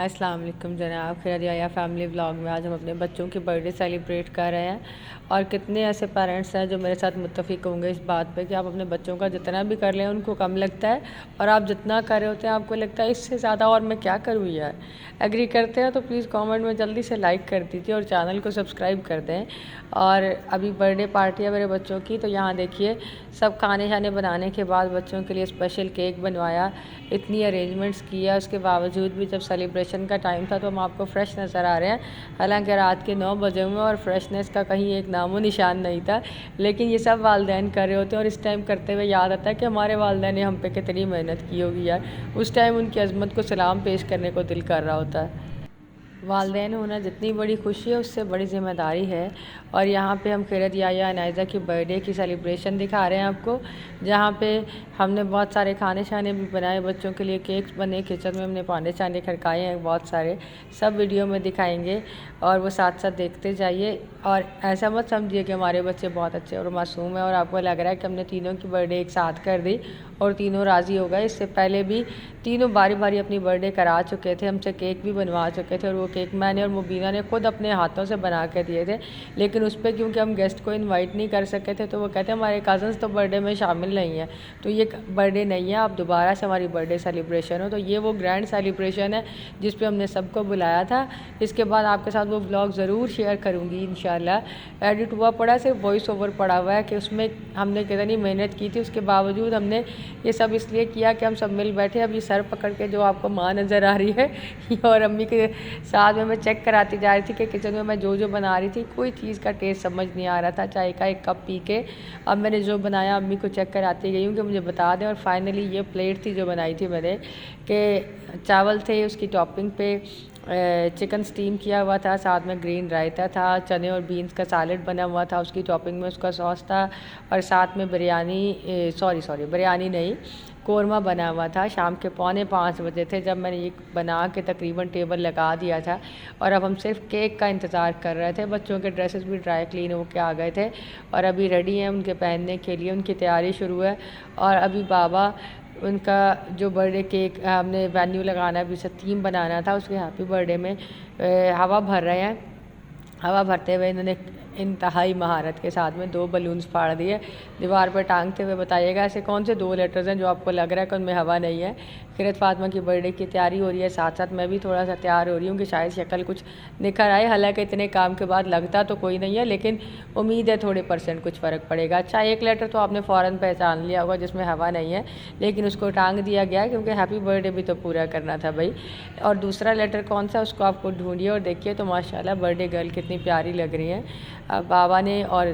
अस्सलाम वालेकुम जनाब, खैर या फैमिली व्लॉग में आज हम अपने बच्चों की बर्थडे सेलिब्रेट कर रहे हैं। और कितने ऐसे पेरेंट्स हैं जो मेरे साथ मुत्तफ़िक होंगे इस बात पे कि आप अपने बच्चों का जितना भी कर लें उनको कम लगता है, और आप जितना कर रहे होते हैं आपको लगता है इससे ज़्यादा और मैं क्या करूँ यार। एग्री करते हैं तो प्लीज़ कमेंट में जल्दी से लाइक कर दीजिए और चैनल को सब्सक्राइब कर दें। और अभी बर्थडे पार्टी है मेरे बच्चों की, तो यहाँ देखिए सब खाने शाने बनाने के बाद बच्चों के लिए स्पेशल केक बनवाया, इतनी अरेंजमेंट्स किया, उसके बावजूद भी जब सेलिब्रेशन का टाइम था तो हम आपको फ़्रेश नज़र आ रहे हैं। हालांकि रात के 9 बजे हुए और फ्रेशनेस का कहीं एक नामो निशान नहीं था, लेकिन ये सब वालिदैन कर रहे होते हैं और इस टाइम करते हुए याद आता है कि हमारे वालिदैन ने हम पे कितनी मेहनत की होगी यार। उस टाइम उनकी अज़मत को सलाम पेश करने को दिल कर रहा होता है। वालिदैन होना जितनी बड़ी खुशी है उससे बड़ी ज़िम्मेदारी है। और यहाँ पे हम खैरत याया अनायज़ा की बर्थडे की सेलिब्रेशन दिखा रहे हैं आपको, जहाँ पे हमने बहुत सारे खाने शाने भी बनाए बच्चों के लिए, केक्स बने, किचन में हमने पाने शाने खड़काए हैं बहुत सारे, सब वीडियो में दिखाएंगे और वो साथ साथ देखते जाइए। और ऐसा मत समझिए कि हमारे बच्चे बहुत अच्छे और मासूम हैं और आपको लग रहा है कि हमने तीनों की बर्थडे एक साथ कर दी और तीनों राज़ी हो गए। इससे पहले भी तीनों बारी बारी अपनी बर्थडे करा चुके थे, हमसे केक भी बनवा चुके थे और वो केक मैंने और मुबीना ने खुद अपने हाथों से बना के दिए थे। लेकिन उस पर क्योंकि हम गेस्ट को इनवाइट नहीं कर सके थे तो वो कहते हैं हमारे कज़न्स तो बर्थडे में शामिल नहीं है, तो ये बर्थडे नहीं है, आप दोबारा से हमारी बर्थडे सेलिब्रेशन हो। तो ये वो ग्रैंड सेलिब्रेशन है जिस पे हमने सबको बुलाया था। इसके बाद आपके साथ वो व्लॉग ज़रूर शेयर करूँगी इंशाल्लाह। एडिट हुआ पड़ा, सिर्फ वॉइस ओवर पड़ा हुआ है कि उसमें हमने कितनी मेहनत की थी। उसके बावजूद हमने ये सब इसलिए किया कि हम सब मिल बैठे। अब ये सर पकड़ के जो आपको माँ नज़र आ रही है और अम्मी के साथ में मैं चेक कराती जा रही थी कि किचन में मैं जो बना रही थी कोई चीज़ का टेस्ट समझ नहीं आ रहा था। चाय का एक कप पी के अब मैंने जो बनाया अम्मी को चेक कराती गई हूँ कि मुझे बता दें। और फाइनली ये प्लेट थी जो बनाई थी मैंने, कि चावल थे, उसकी टॉपिंग पे चिकन स्टीम किया हुआ था, साथ में ग्रीन रायता था, चने और बीन्स का सैलेड बना हुआ था, उसकी टॉपिंग में उसका सॉस था, और साथ में बिरयानी बिरयानी नहीं, कोरमा बना हुआ था। शाम के 4:45 बजे थे जब मैंने ये बना के तकरीबन टेबल लगा दिया था और अब हम सिर्फ केक का इंतज़ार कर रहे थे। बच्चों के ड्रेसेस भी ड्राई क्लीन होके आ गए थे और अभी रेडी हैं उनके पहनने के लिए, उनकी तैयारी शुरू है। और अभी बाबा उनका जो बर्थडे केक हमने वेन्यू लगाना है, अभी से थीम बनाना था, उसके हैप्पी बर्थडे में हवा भर रहे हैं। हवा भरते हुए इन्होंने इंतहाई महारत के साथ में 2 बलून्स फाड़ दिए दीवार पर टांगते हुए। बताइएगा ऐसे कौन से 2 लेटर्स हैं जो आपको लग रहा है कि उनमें हवा नहीं है। खैरत फातिमा की बर्थडे की तैयारी हो रही है, साथ साथ मैं भी थोड़ा सा तैयार हो रही हूँ कि शायद शक्ल कुछ निखर आए। हालांकि इतने काम के बाद लगता तो कोई नहीं है, लेकिन उम्मीद है थोड़े % कुछ फ़र्क पड़ेगा। अच्छा, एक लेटर तो आपने फ़ौरन पहचान लिया होगा जिसमें हवा नहीं है, लेकिन उसको टांग दिया गया क्योंकि हैप्पी बर्थडे भी तो पूरा करना था भाई। और दूसरा लेटर कौन सा उसको आपको ढूंढिए और देखिए तो माशाल्लाह बर्थडे गर्ल कितनी प्यारी लग रही हैं। बाबा ने और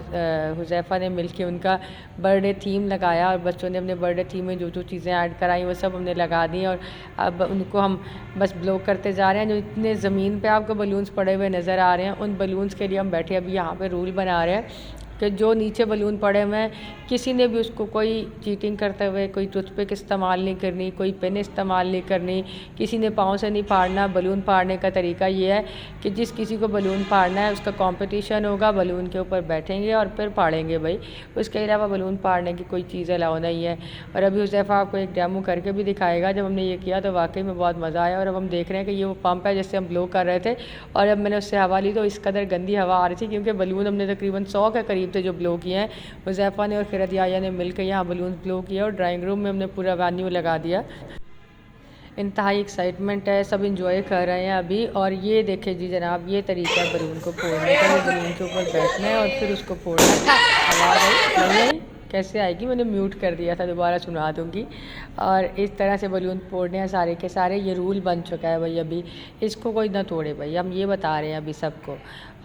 हुज़ैफ़ा ने मिलके उनका बर्थडे थीम लगाया और बच्चों ने अपने बर्थडे थीम में जो जो चीज़ें ऐड कराई वो सब हमने लगा दी और अब उनको हम बस ब्लो करते जा रहे हैं। जो इतने ज़मीन पे आपको बलून्स पड़े हुए नज़र आ रहे हैं उन बलून्स के लिए हम बैठे अभी यहाँ पे रूल बना रहे हैं कि जो नीचे बलून पड़े हुए हैं किसी ने भी उसको कोई चीटिंग करते हुए कोई टूथपिक इस्तेमाल नहीं करनी, कोई पेन इस्तेमाल नहीं करनी, किसी ने पाँव से नहीं फाड़ना। बलून फाड़ने का तरीका ये है कि जिस किसी को बलून फाड़ना है उसका कंपटीशन होगा, बलून के ऊपर बैठेंगे और फिर फाड़ेंगे भाई। उसके अलावा बलून फाड़ने की कोई चीज़ अलाउ नहीं है। और अभी हुज़ैफ़ा आपको एक डेमो करके भी दिखाएगा। जब हमने ये किया तो वाकई में बहुत मज़ा आया। और अब हम देख रहे हैं कि ये वो पंप है जिससे हम ब्लो कर रहे थे और अब मैंने उससे हवा ली तो इस कदर गंदी हवा आ रही थी क्योंकि बलून हमने तकरीबन 100 के करीब थे जो ब्लो किए हैं। हुज़ैफ़ा ने और खैरत याया ने मिलकर यहाँ बलून ब्लो किया और ड्राइंग रूम में हमने पूरा वेन्यू लगा दिया। इंतहाई एक्साइटमेंट है, सब इंजॉय कर रहे हैं अभी। और ये देखे जी जनाब, ये तरीका है बलून को फोड़ने का। ये बलून के ऊपर बैठना है और फिर उसको फोड़ना है। आवाज़ आई नहीं आई? कैसे आएगी? मैंने म्यूट कर दिया था, दोबारा सुना दूँगी। और इस तरह से बलून फोड़ने हैं सारे के सारे। ये रूल बन चुका है भाई, अभी इसको कोई ना तोड़े भाई, हम ये बता रहे हैं अभी सबको।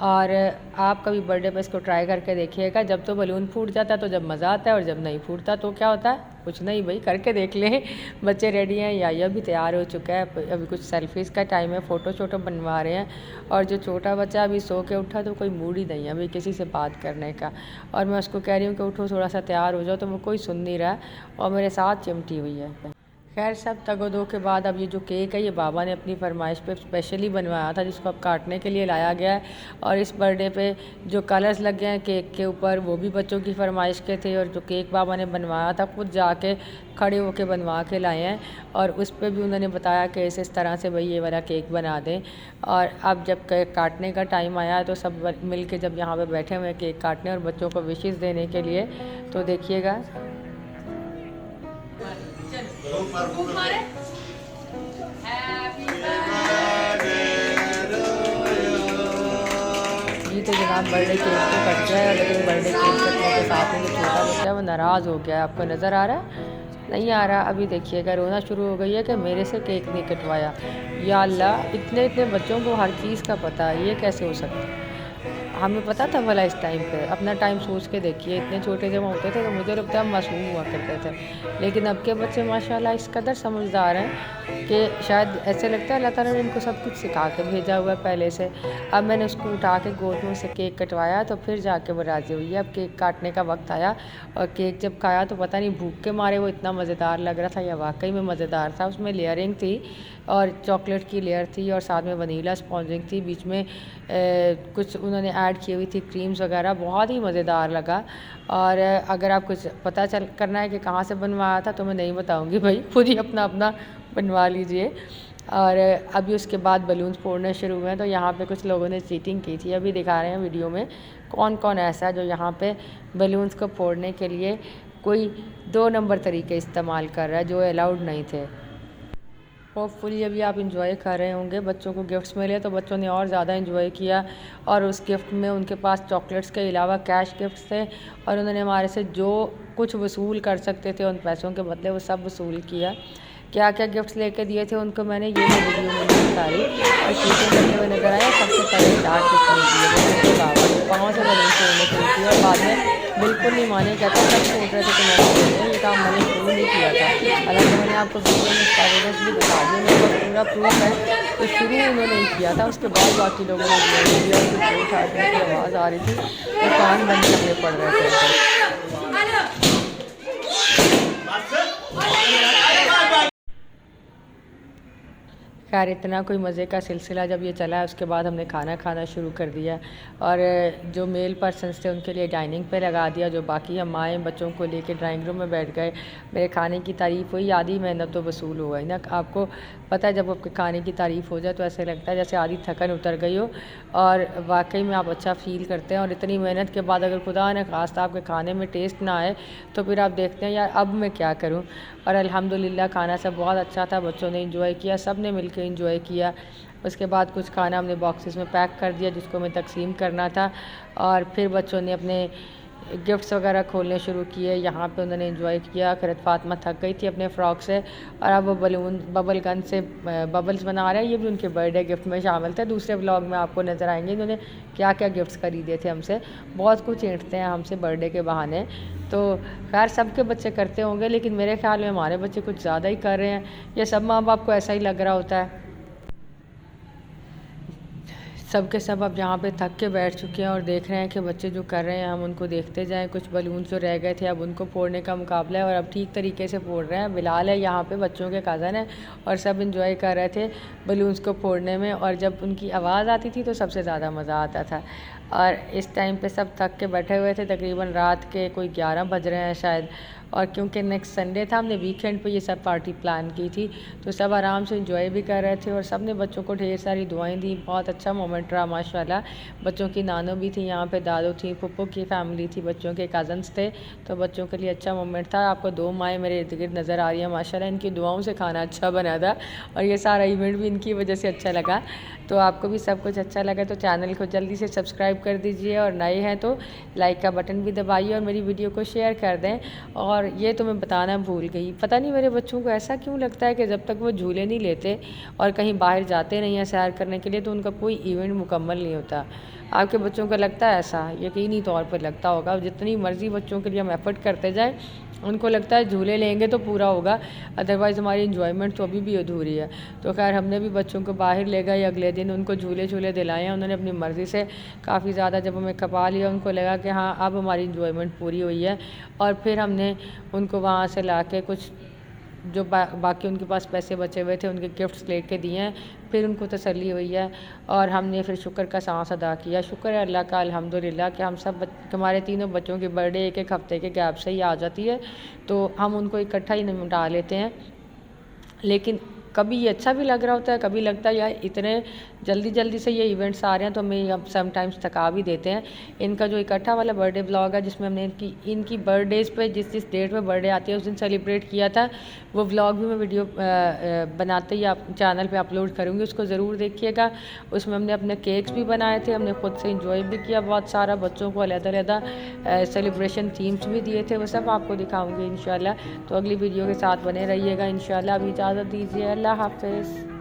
और आप कभी बर्थडे पे इसको ट्राई करके देखिएगा। जब तो बलून फूट जाता है तो जब मज़ा आता है, और जब नहीं फूटता तो क्या होता है? कुछ नहीं भाई, करके देख लें। बच्चे रेडी हैं, या भी तैयार हो चुका है। अभी कुछ सेल्फीज़ का टाइम है, फ़ोटो शोटो बनवा रहे हैं। और जो छोटा बच्चा अभी सो के उठा तो कोई मूड ही नहीं है अभी किसी से बात करने का। और मैं उसको कह रही हूँ कि उठो थोड़ा सा तैयार हो जाओ, तो वो कोई सुन नहीं रहा है और मेरे साथ चिमटी हुई है। खैर सब तगोदो के बाद अब ये जो केक है ये बाबा ने अपनी फरमाइश पे स्पेशली बनवाया था, जिसको अब काटने के लिए लाया गया है। और इस बर्थडे पे जो कलर्स लग गए हैं केक के ऊपर वो भी बच्चों की फरमाइश के थे, और जो केक बाबा ने बनवाया था खुद जाके खड़े होके बनवा के लाए हैं। और उस पर भी उन्होंने बताया कि इस तरह से भाई ये वाला केक बना दें। और अब जब केक काटने का टाइम आया तो सब मिल के जब यहाँ पर बैठे हुए हैं केक काटने और बच्चों को विशेस देने के लिए, तो देखिएगा ये तो जनाब बर्थडे केक तो कट गया है, लेकिन बर्थडे केक कटने के साथ में जो छोटा बच्चा है वो नाराज़ हो गया है। आपको नज़र आ रहा है? नहीं आ रहा? अभी देखिएगा रोना शुरू हो गई है कि मेरे से केक नहीं कटवाया। या अल्लाह, इतने इतने बच्चों को हर चीज़ का पता है, ये कैसे हो सकता है? हमें पता था भला इस टाइम पे? अपना टाइम सोच के देखिए, इतने छोटे जब होते थे तो मुझे लगता है हम मासूम हुआ करते थे, लेकिन अब के बच्चे माशाल्लाह इस कदर समझदार हैं कि शायद ऐसे लगता है अल्लाह ताला ने इनको सब कुछ सिखा के भेजा हुआ है पहले से। अब मैंने उसको उठा के गोद में से केक कटवाया तो फिर जाके वो राज़ी हुई है। अब केक काटने का वक्त आया और केक जब खाया तो पता नहीं भूख के मारे वो इतना मज़ेदार लग रहा था, या वाकई में मज़ेदार था। उसमें लेयरिंग थी और चॉकलेट की लेयर थी और साथ में वनीला स्पॉन्जिंग थी, बीच में कुछ उन्होंने ऐड की हुई थी क्रीम्स वगैरह, बहुत ही मज़ेदार लगा। और अगर आप कुछ पता चल करना है कि कहाँ से बनवाया था तो मैं नहीं बताऊंगी भाई, खुद ही अपना अपना बनवा लीजिए। और अभी उसके बाद बलून्स फोड़ने शुरू हुए हैं, तो यहाँ पे कुछ लोगों ने चीटिंग की थी, अभी दिखा रहे हैं वीडियो में कौन कौन ऐसा है जो यहाँ पे बलून्स को फोड़ने के लिए कोई 2 नंबर तरीके इस्तेमाल कर रहा है जो अलाउड नहीं थे। होपफुली अभी आप इंजॉय कर रहे होंगे, बच्चों को गिफ्ट्स मिले तो बच्चों ने और ज़्यादा इंजॉय किया। और उस गिफ्ट में उनके पास चॉकलेट्स के अलावा कैश गिफ्ट्स थे, और उन्होंने हमारे से जो कुछ वसूल कर सकते थे उन पैसों के बदले वो सब वसूल किया। क्या क्या गिफ्ट्स लेके दिए थे उनको मैंने ये वीडियो में नहीं बता रही। और चीटिंग करते हुए नजर आया, सबसे पहले स्टार्ट किसने किया, उनके बाबा ने पाँव से बलून फोड़ने शुरू किया और बाद में बिल्कुल नहीं माने, कहते सब छोड़ रहे थे तो मैंने बोले ये काम मैंने शुरू नहीं किया था। हालांकि मैंने आपको वीडियो में इसका एविडेंस भी दिखा दिया, मेरे पास पूरा प्रूफ है। तो शुरू उन्होंने नहीं किया था, उसके बाद बाकी लोगों ने वीडियो की आवाज़ आ रही थी तो कान बंद करने पड़ रहे थे। खैर इतना कोई मज़े का सिलसिला जब ये चला है उसके बाद हमने खाना खाना शुरू कर दिया। और जो मेल पर्सन्स थे उनके लिए डाइनिंग पे लगा दिया, जो बाकी हम आए बच्चों को लेके ड्राइंग रूम में बैठ गए। मेरे खाने की तारीफ़ हुई, आधी मेहनत तो वसूल हो गई ना। आपको पता है जब आपके खाने की तारीफ़ हो जाए तो ऐसे लगता है जैसे आधी थकन उतर गई हो, और वाकई में आप अच्छा फ़ील करते हैं। और इतनी मेहनत के बाद अगर खुदा न खास्ता आपके खाने में टेस्ट ना आए तो फिर आप देखते हैं यार अब मैं क्या करूं। और अल्हम्दुलिल्लाह खाना सब बहुत अच्छा था, बच्चों ने इंजॉय किया, सब ने मिलकर इंजॉय किया। उसके बाद कुछ खाना हमने बॉक्सेस में पैक कर दिया जिसको हमें तकसीम करना था, और फिर बच्चों ने अपने गिफ्ट्स वगैरह खोलने शुरू किए। यहाँ पे उन्होंने एंजॉय किया। खैरत फातिमा थक गई थी अपने फ़्रॉक से, और अब वो बबल गन से बबल्स बना रहे हैं। ये भी उनके बर्थडे गिफ्ट में शामिल थे। दूसरे व्लॉग में आपको नज़र आएंगे इन्होंने क्या क्या गिफ्ट्स खरीदे थे हमसे। बहुत कुछ ऐंठते हैं हमसे बर्थडे के बहाने, तो खैर सबके बच्चे करते होंगे, लेकिन मेरे ख्याल में हमारे बच्चे कुछ ज़्यादा ही कर रहे हैं। ये सब माँ बाप को ऐसा ही लग रहा होता है। सब के सब अब यहाँ पे थक के बैठ चुके हैं और देख रहे हैं कि बच्चे जो कर रहे हैं हम उनको देखते जाएं। कुछ बलून जो रह गए थे अब उनको फोड़ने का मुकाबला है, और अब ठीक तरीके से फोड़ रहे हैं। बिलाल है यहाँ पे, बच्चों के कज़न है, और सब इंजॉय कर रहे थे बलून्स को फोड़ने में। और जब उनकी आवाज़ आती थी तो सबसे ज़्यादा मज़ा आता था। और इस टाइम पे सब थक के बैठे हुए थे, तकरीबन रात के कोई 11 बज रहे हैं शायद। और क्योंकि नेक्स्ट संडे था, हमने वीकेंड पे ये सब पार्टी प्लान की थी, तो सब आराम से इंजॉय भी कर रहे थे और सब ने बच्चों को ढेर सारी दुआएं दी। बहुत अच्छा मोमेंट रहा माशाल्लाह। बच्चों की नानो भी थी यहाँ पे, दादो थी, पप्पो की फैमिली थी, बच्चों के कज़न्स थे, तो बच्चों के लिए अच्छा मोमेंट था। आपको 2 माएँ मेरे इर्द गिर्द नज़र आ रही हैं माशाल्लाह, इनकी दुआओं से खाना अच्छा बना था, और ये सारा इवेंट भी इनकी वजह से अच्छा लगा। तो आपको भी सब कुछ अच्छा लगा तो चैनल को जल्दी से सब्सक्राइब कर दीजिए, और नए हैं तो लाइक का बटन भी दबाइए और मेरी वीडियो को शेयर कर दें। और ये तो मैं बताना भूल गई, पता नहीं मेरे बच्चों को ऐसा क्यों लगता है कि जब तक वो झूले नहीं लेते और कहीं बाहर जाते नहीं हैं सैर करने के लिए तो उनका कोई इवेंट मुकम्मल नहीं होता। आपके बच्चों को लगता है ऐसा? यकीनी तौर पर लगता होगा। जितनी मर्ज़ी बच्चों के लिए हम एफ़र्ट करते जाएं, उनको लगता है झूले लेंगे तो पूरा होगा, अदरवाइज़ हमारी इन्जॉयमेंट तो अभी भी अधूरी है। तो खैर हमने भी बच्चों को बाहर ले गए, अगले दिन उनको झूले झूले दिलाए हैं उन्होंने अपनी मर्ज़ी से। काफ़ी ज़्यादा जब हमें खपा लिया उनको लगा कि हाँ अब हमारी इन्जॉयमेंट पूरी हुई है। और फिर हमने उनको वहाँ से ला के कुछ जो बाकी उनके पास पैसे बचे हुए थे उनके गिफ्ट्स लेके दिए हैं, फिर उनको तसल्ली हुई है और हमने फिर शुक्र का सांस अदा किया। शुक्र है अल्लाह का, अल्हम्दुलिल्लाह कि हम सब हमारे तीनों बच्चों की बर्थडे एक एक हफ्ते के गैप से ही आ जाती है, तो हम उनको इकट्ठा ही निपटा लेते हैं। लेकिन कभी ये अच्छा भी लग रहा होता है, कभी लगता है यार इतने जल्दी जल्दी से ये इवेंट्स आ रहे हैं तो हमें अब समटाइम्स थका भी देते हैं। इनका जो इकट्ठा वाला बर्थडे ब्लॉग है जिसमें हमने इनकी बर्थडेज़ पे जिस जिस डेट पे बर्थडे आती है उस दिन सेलिब्रेट किया था, वो व्लॉग भी मैं वीडियो बनाते ही आप चैनल पे अपलोड करूँगी, उसको ज़रूर देखिएगा। उसमें हमने अपने केक्स भी बनाए थे, हमने खुद से इंजॉय भी किया बहुत सारा, बच्चों को अलग-अलग सेलिब्रेशन थीम्स भी दिए थे, वो सब आपको दिखाऊँगी इंशाल्लाह। तो अगली वीडियो के साथ बने रहिएगा इंशाल्लाह। अभी इजाज़त दीजिए, अल्लाह हाफ़िज़।